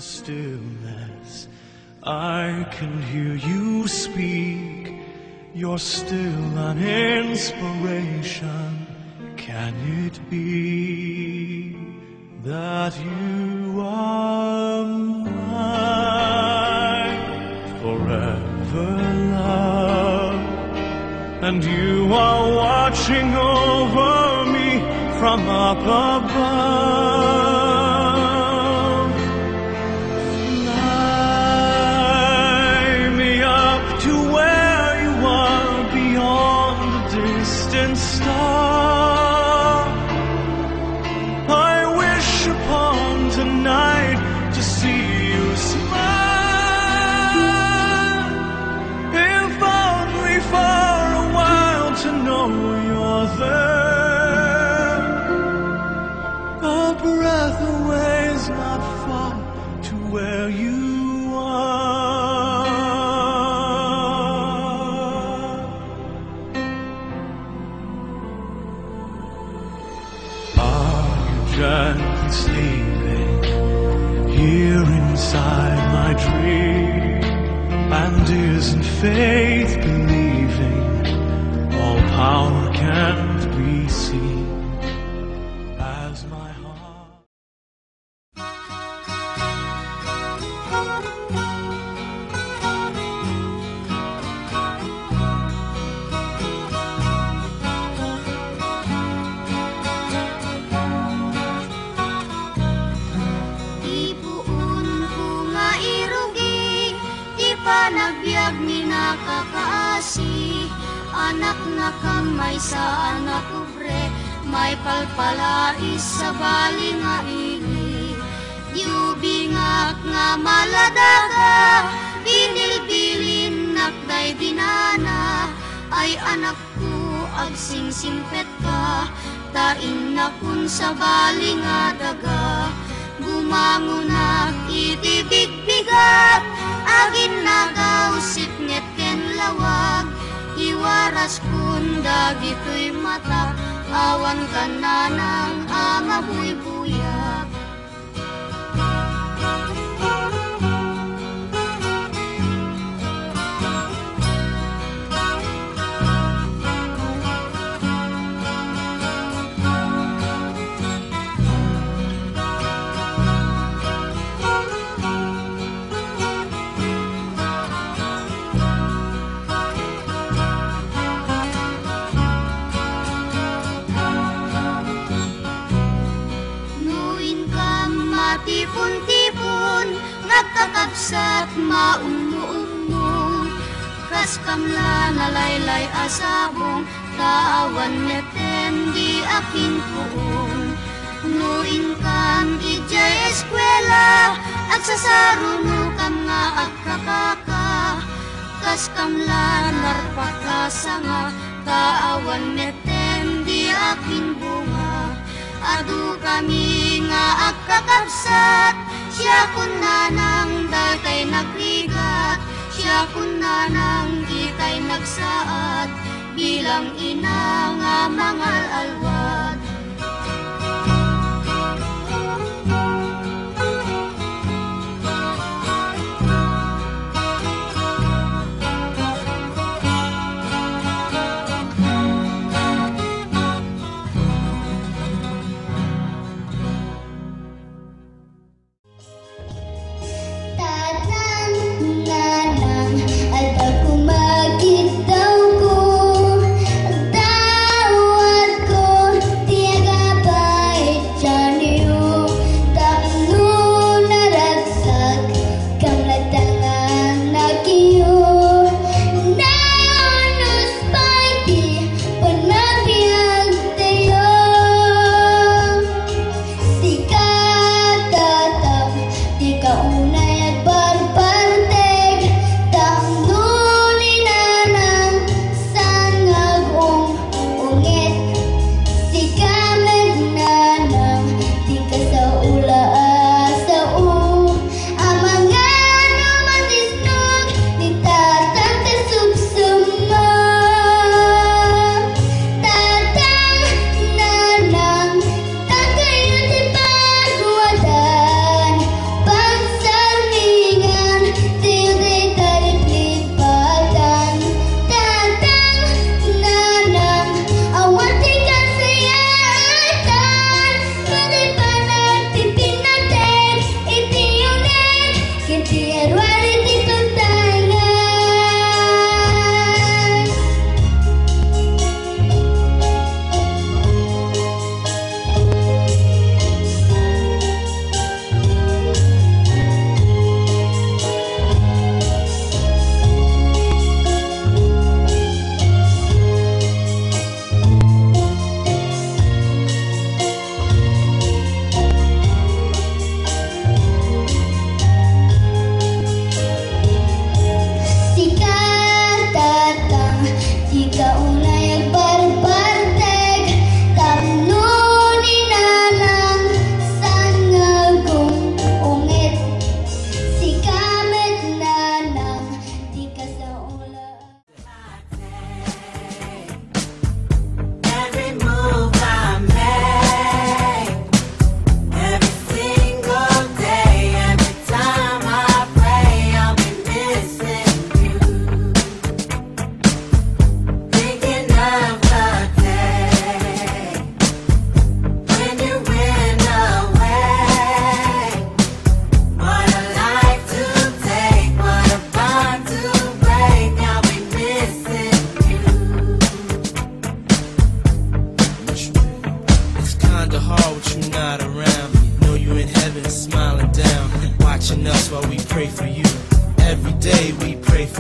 stillness, I can hear you speak. You're still an inspiration. Can it be that you are mine forever, love? And you are watching over me from up above. Fly me up to where you are, beyond the distant star. I wish upon tonight to see you smile, if only for a while to know you're there. A breath away is not far to where you are. Are you gently sleeping here inside my dream? And isn't faith believing all power can't be seen as my heart? Ipuun ko nga irugi, di pa nagbiag ni nakakaasi. Anak nga kamay sa anak kubre, may palpalais sa bali nga ili. Diubingak nga maladaga, binilbilin nakday dinana. Ay anak ko, agsingsingpet ka, tain na kun sa bali nga daga. Bumangon na itibigbigat, agin nagaw sipnget ken lawag. Iwaras kun dagito'y mata, awan ka na ng amabuy-buyak. Tipon-tipon, nagkakabsat maungo-ungo. Kas kamla nalaylay asabong, taawan neten di aking puon. Nuin kam ijay eskwela, at sasaruno kam nga agkakaka. Kas kamla narpakasa nga, taawan neten di aking bunga. Adu kami nga agkakabsat, siya kun nanang datay nagrigat, siya kun nanang kitay nagsaad, bilang ina nga mangal alwad. Tawad ko,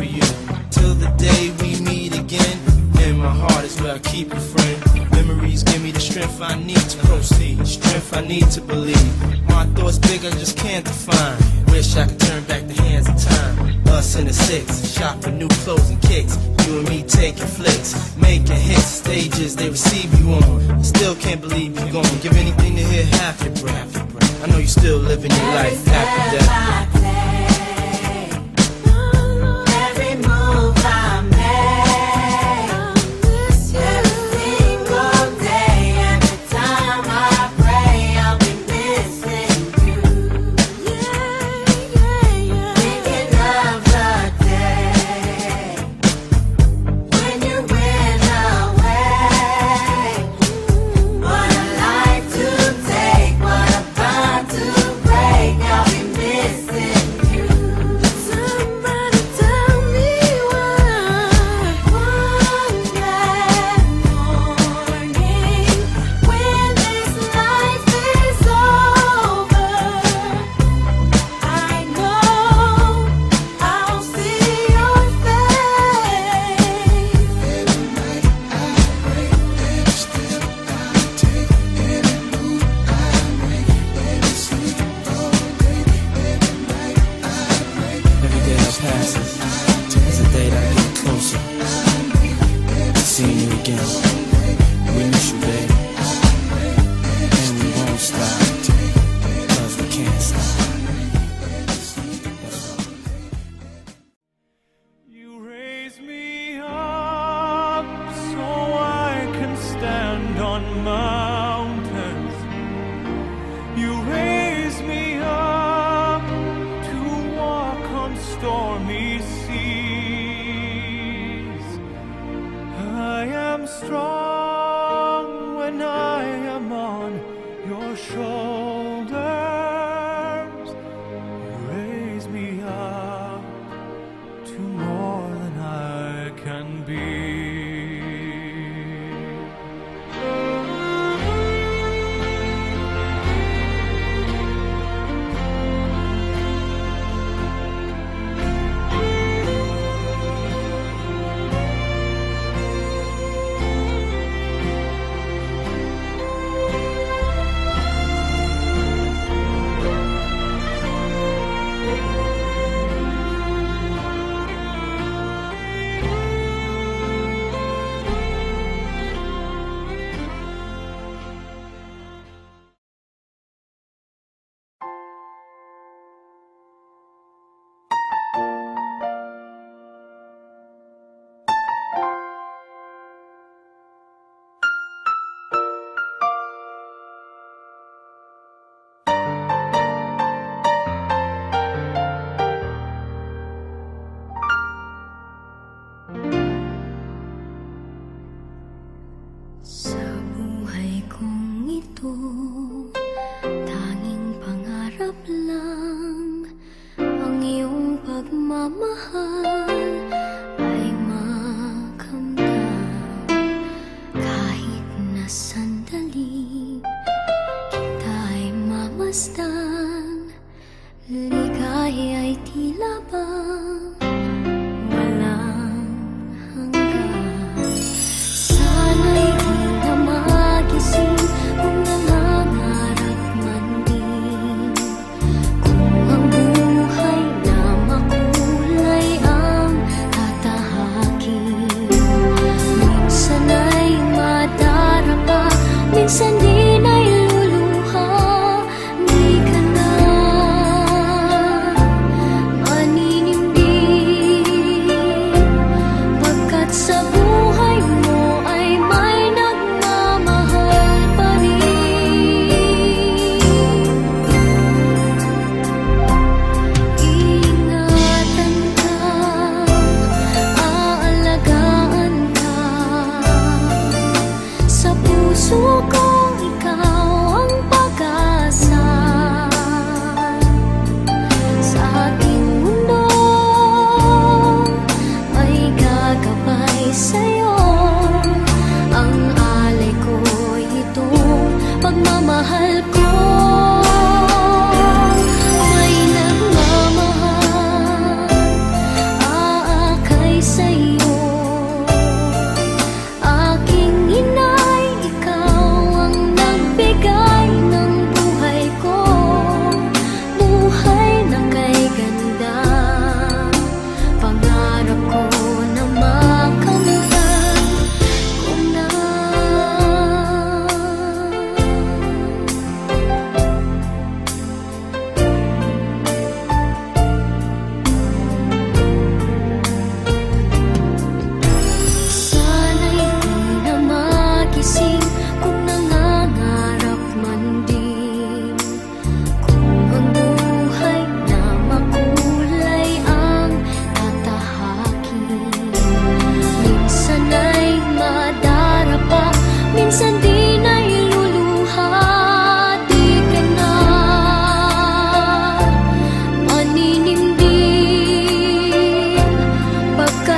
for you. Till the day we meet again, in my heart is where I keep you, friend. Memories give me the strength I need to proceed, strength I need to believe. My thoughts big, I just can't define. Wish I could turn back the hands of time. Us in the six, shopping new clothes and kicks. You and me taking flicks, making hits, stages they receive you on. Still can't believe you're gone. Give anything to hear half your breath. I know you still living your life after death. Missing you.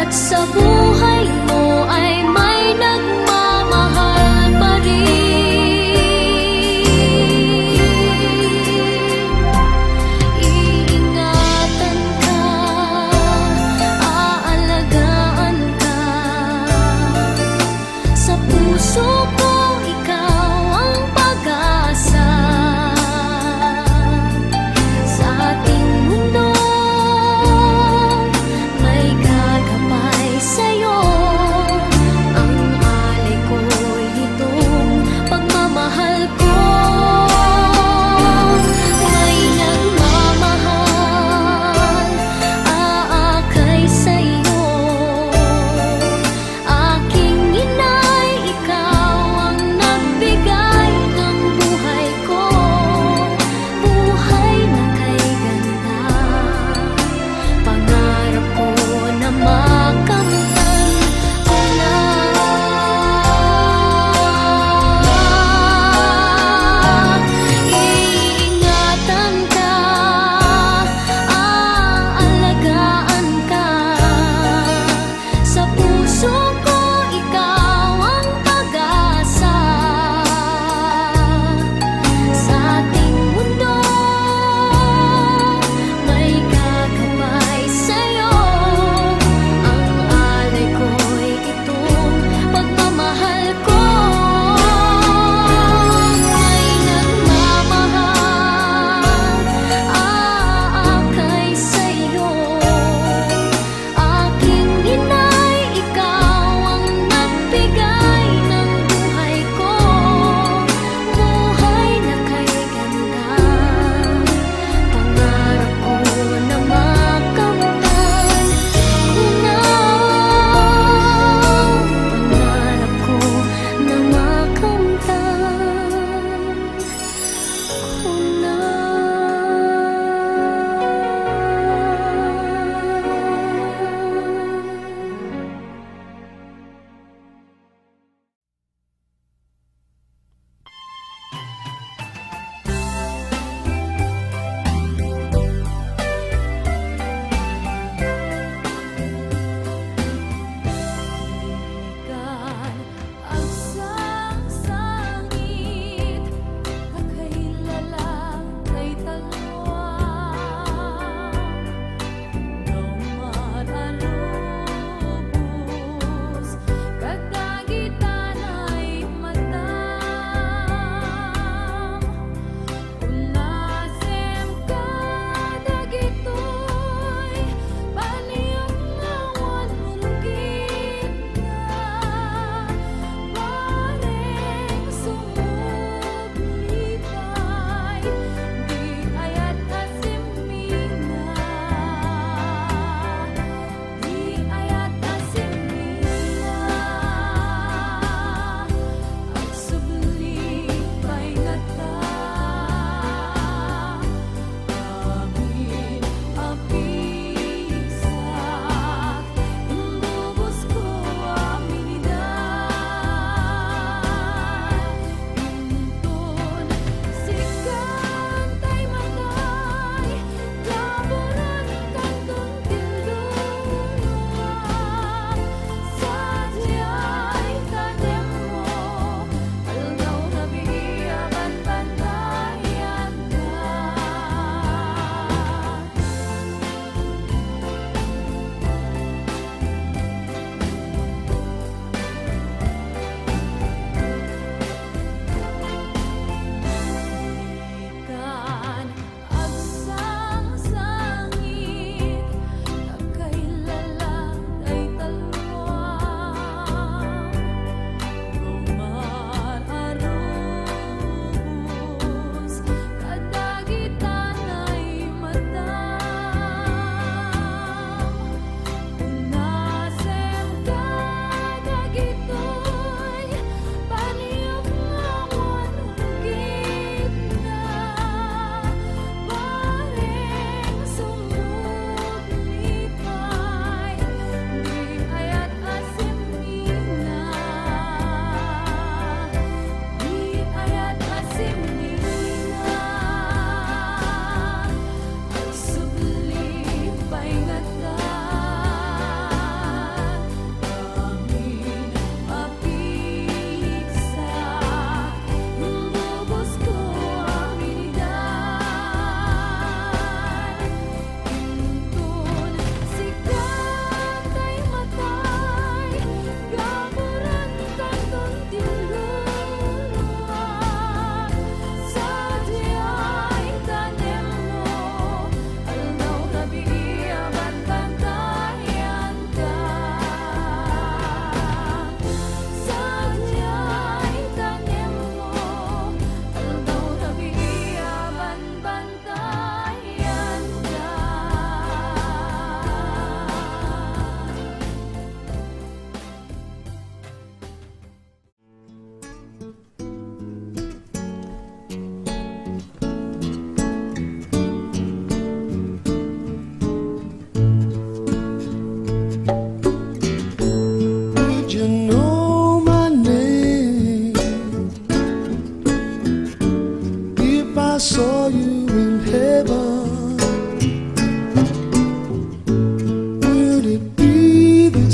At sa buhay mo ay may nagmamahal pa rin. Iingatan ka, aalagaan ka. Sa puso ko ikaw ang pag-asa. Sa ating mundo may gagabay sa'yo.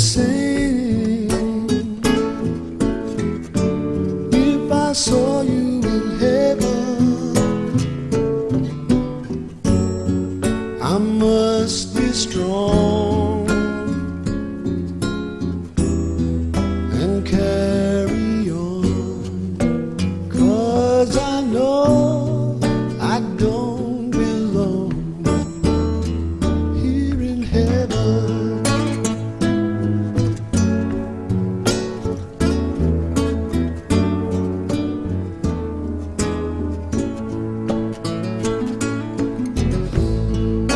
sing if I saw you in heaven. I must be strong and carry on, 'cause I know I don't belong here in heaven.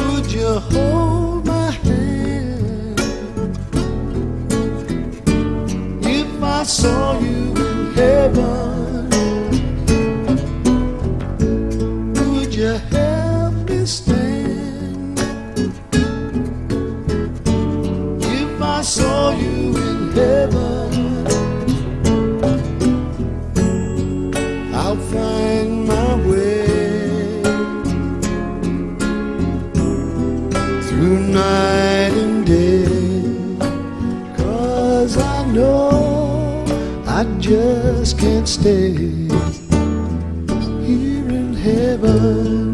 Would you hold my hand if I saw you in heaven? Would you help me stand if I saw you in heaven? I'll find my way through night and day, 'cause I know I just can't stay here in heaven.